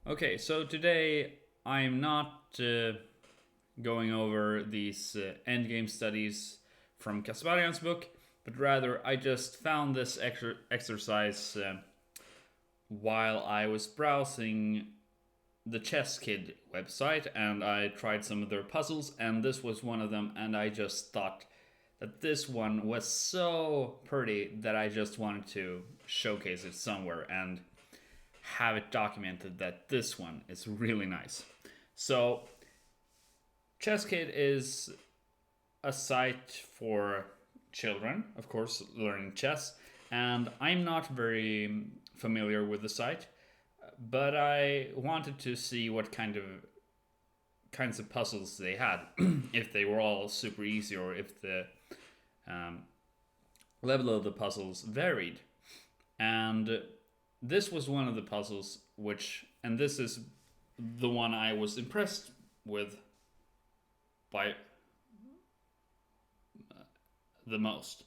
Okay, so today I'm not going over these endgame studies from Kasparian's book, but rather I just found this exercise while I was browsing the Chess Kid website and I tried some of their puzzles, and this was one of them, and I just thought that this one was so pretty that I just wanted to showcase it somewhere and have it documented that this one is really nice. So, Chess Kid is a site for children, of course, learning chess, and I'm not very familiar with the site, but I wanted to see what kinds of puzzles they had, if they were all super easy or if the um, level of the puzzles varied. And this was one of the puzzles and this is the one I was impressed with by the most.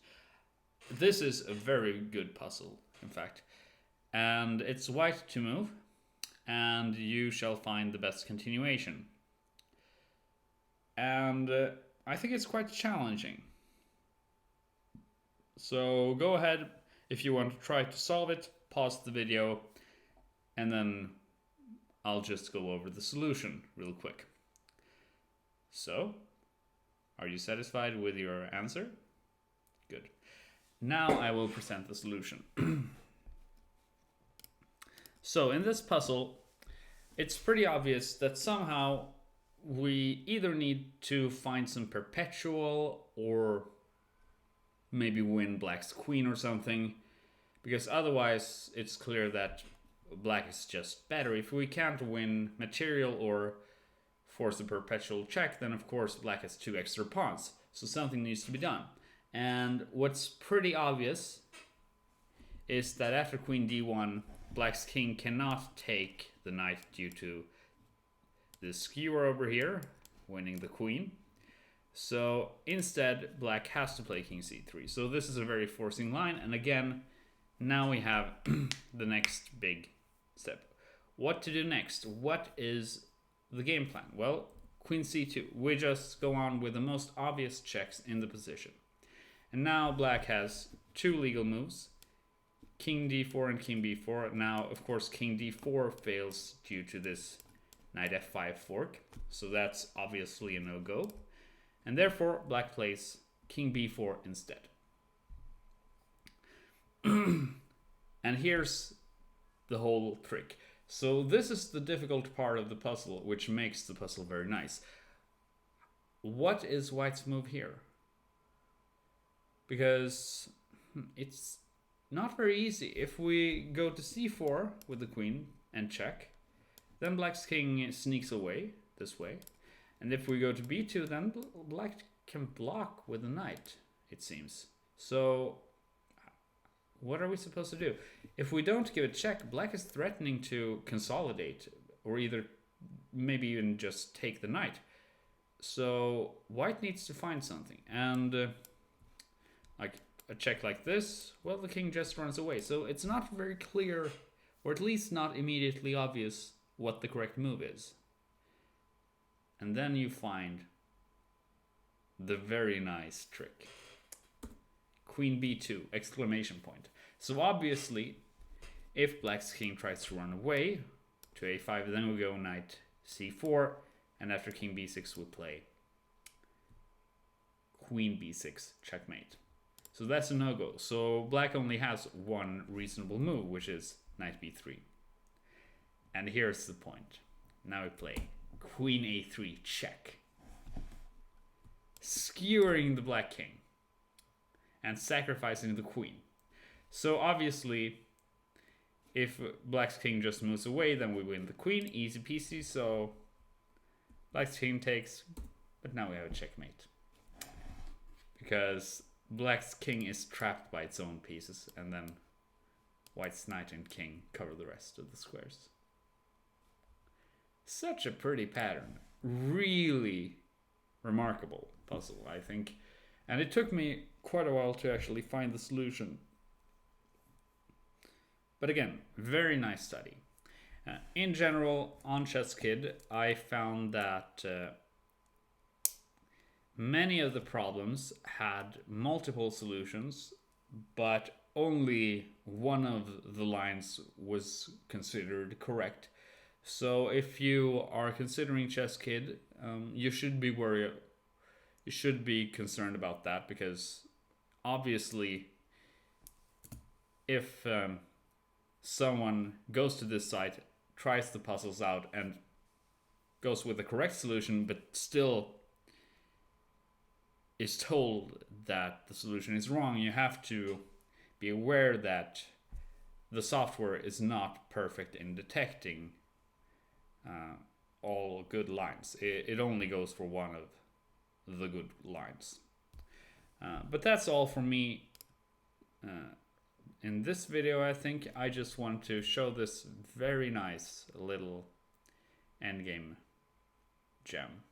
This is a very good puzzle, in fact, and it's white to move, and you shall find the best continuation. And I think it's quite challenging. So go ahead if you want to try to solve it, pause the video, and then I'll just go over the solution real quick. So, are you satisfied with your answer? Good. Now I will present the solution. So, in this puzzle, it's pretty obvious that somehow we either need to find some perpetual or maybe win black's queen or something, because otherwise it's clear that black is just better. If we can't win material or force a perpetual check, then of course black has two extra pawns, so something needs to be done. And what's pretty obvious is that after queen d1, black's king cannot take the knight due to the skewer over here, winning the queen. So instead, black has to play king c3. So this is a very forcing line, and again, now we have the next big step. What to do next? What is the game plan? Well, queen c2. We just go on with the most obvious checks in the position. And now black has two legal moves, king d4 and king b4. Now, of course, king d4 fails due to this knight f5 fork, so that's obviously a no-go. And therefore, black plays king b4 instead. And here's the whole trick. So this is the difficult part of the puzzle, which makes the puzzle very nice. What is white's move here? Because it's not very easy. If we go to c4 with the queen and check, then black's king sneaks away this way. And if we go to b2, then black can block with the knight, it seems. So what are we supposed to do? If we don't give a check, black is threatening to consolidate, or either maybe even just take the knight. So white needs to find something. And like a check like this, well, the king just runs away. So it's not very clear, or at least not immediately obvious, what the correct move is. And then you find the very nice trick. Queen b2, exclamation point. So obviously, if black's king tries to run away to a5, then we go knight c4, and after king b6 we play queen b6, checkmate. So that's a no-go. So black only has one reasonable move, which is knight b3. And here's the point. Now we play queen a3, check, skewering the black king and sacrificing the queen. So obviously, if black's king just moves away, then we win the queen, easy peasy. So black's king takes, but now we have a checkmate, because black's king is trapped by its own pieces, and then white's knight and king cover the rest of the squares. Such a pretty pattern. Really remarkable puzzle, I think. And it took me quite a while to actually find the solution. But again, very nice study. In general, on Chess Kid, I found that many of the problems had multiple solutions, but only one of the lines was considered correct. So if you are considering Chess Kid, you should be worried. You should be concerned about that because obviously, if someone goes to this site, tries the puzzles out, and goes with the correct solution, but still is told that the solution is wrong, you have to be aware that the software is not perfect in detecting all good lines. It only goes for one of the good lines. But that's all for me in this video. I think I just want to show this very nice little endgame gem.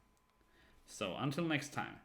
So until next time.